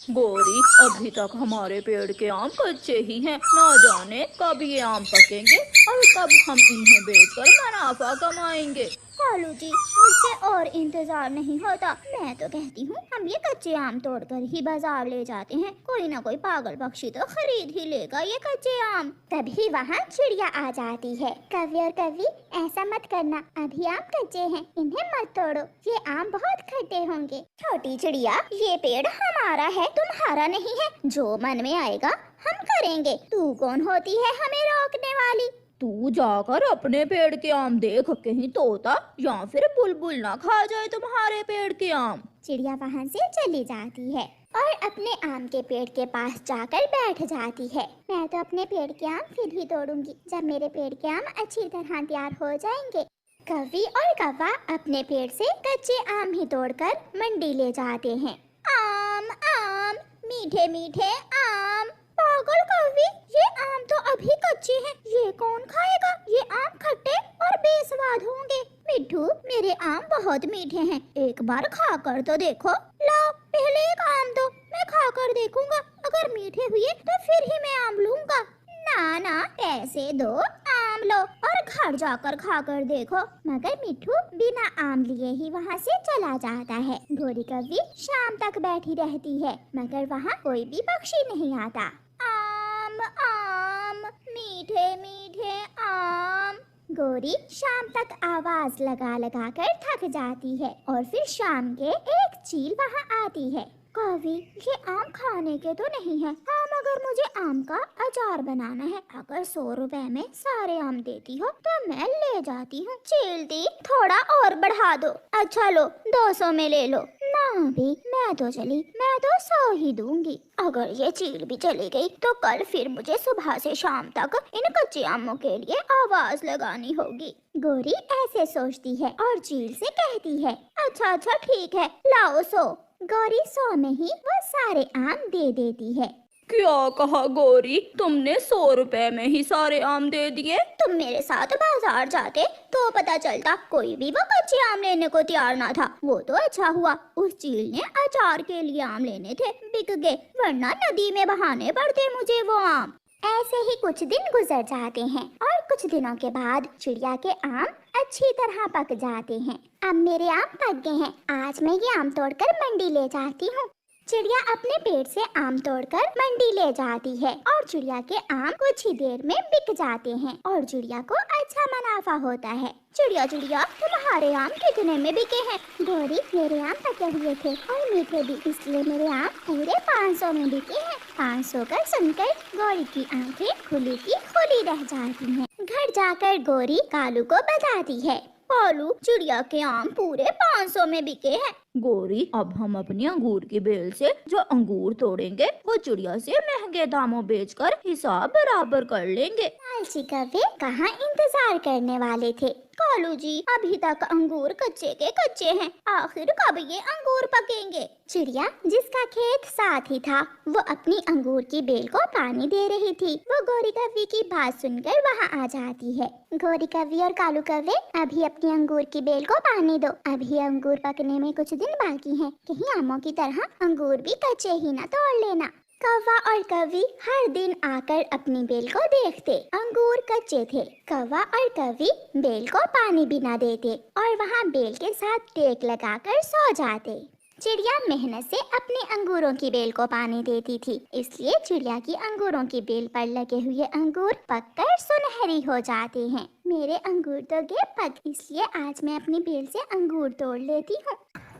गौरी, अभी तक हमारे पेड़ के आम कच्चे ही हैं। ना जाने कब ये आम पकेंगे और कब हम इन्हें बेचकर मुनाफा कमाएंगे। कालू जी, मुझसे और इंतजार नहीं होता। मैं तो कहती हूँ हम ये कच्चे आम तोड़कर ही बाजार ले जाते हैं। कोई ना कोई पागल पक्षी तो खरीद ही लेगा ये कच्चे आम। तभी वहाँ चिड़िया आ जाती है। कवि और कवि, ऐसा मत करना, अभी आम कच्चे हैं, इन्हें मत तोड़ो, ये आम बहुत खट्टे होंगे। छोटी चिड़िया, ये पेड़ हमारा है, तुम्हारा नहीं है। जो मन में आएगा हम करेंगे। तू कौन होती है हमें रोकने वाली? तू जाकर अपने पेड़ के आम देख, कहीं तोता या फिर बुलबुल ना खा जाए तुम्हारे पेड़ के आम। चिड़िया वहाँ से चली जाती है और अपने आम के पेड़ के पास जाकर बैठ जाती है। मैं तो अपने पेड़ के आम फिर ही तोड़ूंगी जब मेरे पेड़ के आम अच्छी तरह तैयार हो जाएंगे। कवि और कौवा अपने पेड़ से कच्चे आम ही तोड़कर मंडी ले जाते हैं। आम आम, मीठे मीठे आम। पागल कवि, ये आम तो अभी कच्चे हैं, ये कौन खाएगा? ये आम खट्टे और बेस्वाद होंगे। मिट्ठू, मेरे आम बहुत मीठे हैं, एक बार खा कर तो देखो। लाओ, पहले एक आम दो, मैं खा कर देखूंगा, अगर मीठे हुए तो फिर ही मैं आम लूंगा। ना ना, पैसे दो, आम लो और घर जाकर खा कर देखो। मगर मिट्ठू बिना आम लिए ही वहाँ से चला जाता है। गोरी कवि शाम तक बैठी रहती है, मगर वहाँ कोई भी पक्षी नहीं आता। आम आम, मीठे मीठे आम। गोरी शाम तक आवाज लगा लगा कर थक जाती है और फिर शाम के एक चील वहाँ आती है। कवि, ये आम खाने के तो नहीं है। हाँ, मगर मुझे आम का अचार बनाना है। अगर 100 रुपए में सारे आम देती हो तो मैं ले जाती हूँ। चीलती, थोड़ा और बढ़ा दो। अच्छा लो, 200 में ले लो। ना भी, मैं तो चली, मैं तो 100 ही दूंगी। अगर ये चील भी चली गई तो कल फिर मुझे सुबह से शाम तक इन कच्चे आमों के लिए आवाज लगानी होगी। गोरी ऐसे सोचती है और चील से कहती है, अच्छा अच्छा ठीक है, लाओ 100। गौरी 100 में ही वो सारे आम दे देती है। क्या कहा गौरी, तुमने 100 रुपए में ही सारे आम दे दिए? तुम मेरे साथ बाजार जाते तो पता चलता, कोई भी वो कच्चे आम लेने को तैयार ना था। वो तो अच्छा हुआ उस चील ने अचार के लिए आम लेने थे, बिक गए, वरना नदी में बहाने पड़ते मुझे वो आम। ऐसे ही कुछ दिन गुजर जाते हैं और कुछ दिनों के बाद चिड़िया के आम अच्छी तरह पक जाते हैं। अब मेरे आम पक गए हैं, आज मैं ये आम तोड़कर मंडी ले जाती हूँ। चिड़िया अपने पेड़ से आम तोड़कर मंडी ले जाती है और चिड़िया के आम कुछ ही देर में बिक जाते हैं और चिड़िया को अच्छा मुनाफा होता है। चिड़िया चिड़िया, तुम्हारे आम कितने में बिके हैं? गौरी, मेरे आम पके हुए थे और मीठे भी, इसलिए मेरे आम पूरे 500 में बिके हैं। 500 का सुनकर गौरी की आंखें खुली की खुली रह जाती हैं। घर जाकर गौरी कालू को बताती है, कालू, चिड़िया के आम पूरे 500 में बिके हैं। गौरी, अब हम अपनी अंगूर की बेल से जो अंगूर तोड़ेंगे वो चिड़िया से महंगे दामों बेचकर हिसाब बराबर कर लेंगे। लालची कौवे कहाँ इंतजार करने वाले थे। कालू जी, अभी तक अंगूर कच्चे के कच्चे हैं, आखिर कब ये अंगूर पकेंगे? चिड़िया, जिसका खेत साथ ही था, वो अपनी अंगूर की बेल को पानी दे रही थी। वो गौरी कौवे की बात सुनकर वहाँ आ जाती है। गौरी कौवे और कालू कौवे, अभी अपनी अंगूर की बेल को पानी दो, अभी अंगूर पकने में कुछ दिन बाकी हैं, कहीं आमों की तरह अंगूर भी कच्चे ही ना तोड़ लेना। कौवा और कवि हर दिन आकर अपनी बेल को देखते, अंगूर कच्चे थे। कौवा और कवि बेल को पानी भी न देते और वहाँ बेल के साथ टेक लगाकर सो जाते। चिड़िया मेहनत से अपने अंगूरों की बेल को पानी देती थी, इसलिए चिड़िया की अंगूरों की बेल पर लगे हुए अंगूर पककर सुनहरी हो जाते हैं। मेरे अंगूर तो गए पक, इसलिए आज मैं अपनी बेल से अंगूर तोड़ लेती हूँ।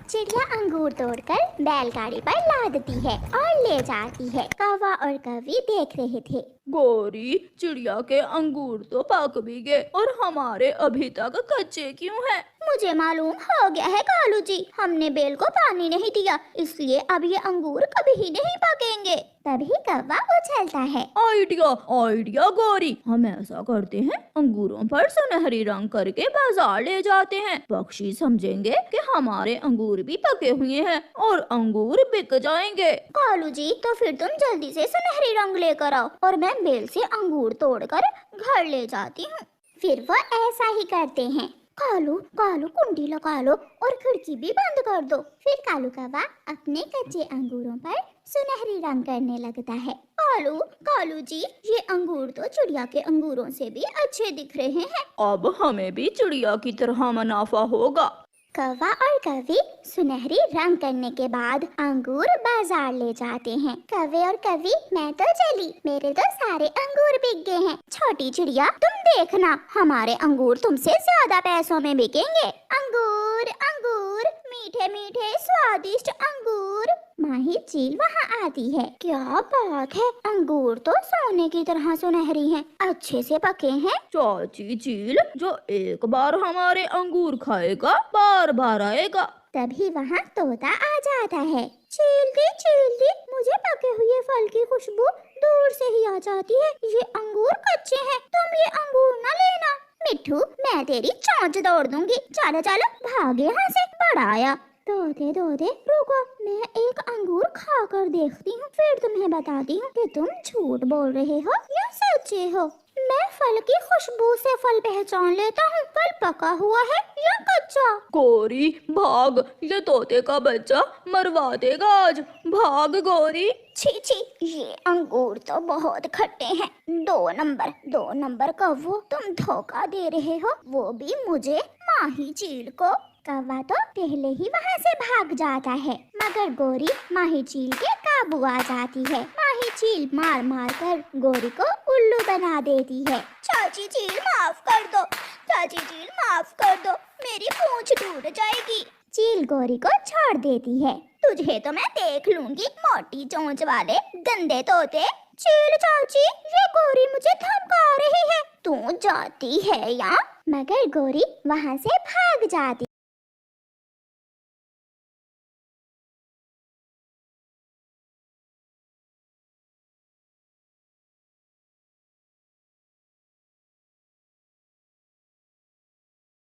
चिड़िया अंगूर तोड़कर बैलगाड़ी पर लादती है और ले जाती है। कौवा और कवि देख रहे थे। गौरी, चिड़िया के अंगूर तो पक भी गए और हमारे अभी तक कच्चे क्यों हैं? मुझे मालूम हो गया है कालू जी, हमने बेल को पानी नहीं दिया, इसलिए अब ये अंगूर कभी ही नहीं पकेंगे। तभी कौवा उछलता है, आइडिया आइडिया गौरी, हम ऐसा करते हैं, अंगूरों पर सुनहरी रंग करके बाजार ले जाते हैं। पक्षी समझेंगे कि हमारे अंगूर भी पके हुए हैं और अंगूर बिक जाएंगे। कालू जी, तो फिर तुम जल्दी से सुनहरी रंग लेकर आओ और मैं बेल से अंगूर तोड़कर घर ले जाती हूँ। फिर वो ऐसा ही करते हैं। कालू कालू कुंडी लगा लो और खिड़की भी बंद कर दो। फिर कालू कौवा अपने कच्चे अंगूरों पर सुनहरी रंग करने लगता है। कालू कालू जी, ये अंगूर तो चिड़िया के अंगूरों से भी अच्छे दिख रहे हैं। अब हमें भी चिड़िया की तरह मुनाफा होगा। कौवा और कौवी सुनहरी रंग करने के बाद अंगूर बाजार ले जाते हैं। कौवे और कौवी, मैं तो चली, मेरे तो सारे अंगूर बिक गए हैं। छोटी चिड़िया, तुम देखना, हमारे अंगूर तुमसे ज्यादा पैसों में बिकेंगे। अंगूर अंगूर, मीठे मीठे स्वादिष्ट अंगूर। माही चील वहाँ आती है। क्या बात है, अंगूर तो सोने की तरह सुनहरी हैं, अच्छे से पके हैं। चाची चील, जो एक बार हमारे अंगूर खाएगा बार बार आएगा। तभी वहाँ तोता आ जाता है। चील दी, मुझे पके हुए फल की खुशबू दूर से ही आ जाती है। ये अंगूर कच्चे हैं, तुम ये अंगूर न लेना। मिट्ठू, मैं तेरी चोंच तोड़ दूंगी। चलो चलो भागे यहाँ से, बड़ा आया। तोते रुको, मैं एक अंगूर खा कर देखती हूँ, फिर तुम्हें बताती हूँ कि तुम झूठ बोल रहे हो या सच्चे हो। मैं फल की खुशबू से फल पहचान लेता हूँ, फल पका हुआ है या कच्चा। गोरी भाग, ये तोते का बच्चा मरवा देगा आज। भाग गोरी। छी, ये अंगूर तो बहुत खट्टे हैं। 2 नंबर कौवो, तुम धोखा दे रहे हो, वो भी मुझे, माही चील को। कौवा तो पहले ही वहाँ से भाग जाता है, मगर गोरी माही चील के काबू आ जाती है। माही चील मार मार कर गोरी को उल्लू बना देती है। चाची चील माफ कर दो, चाची चील माफ कर दो, मेरी पूंछ टूट जाएगी। चील गोरी को छोड़ देती है। तुझे तो मैं देख लूंगी, मोटी चोंच वाले गंदे तोते। चील चाची, ये गोरी मुझे धमका रही है, तू जाती है या? मगर गोरी वहाँ से भाग जाती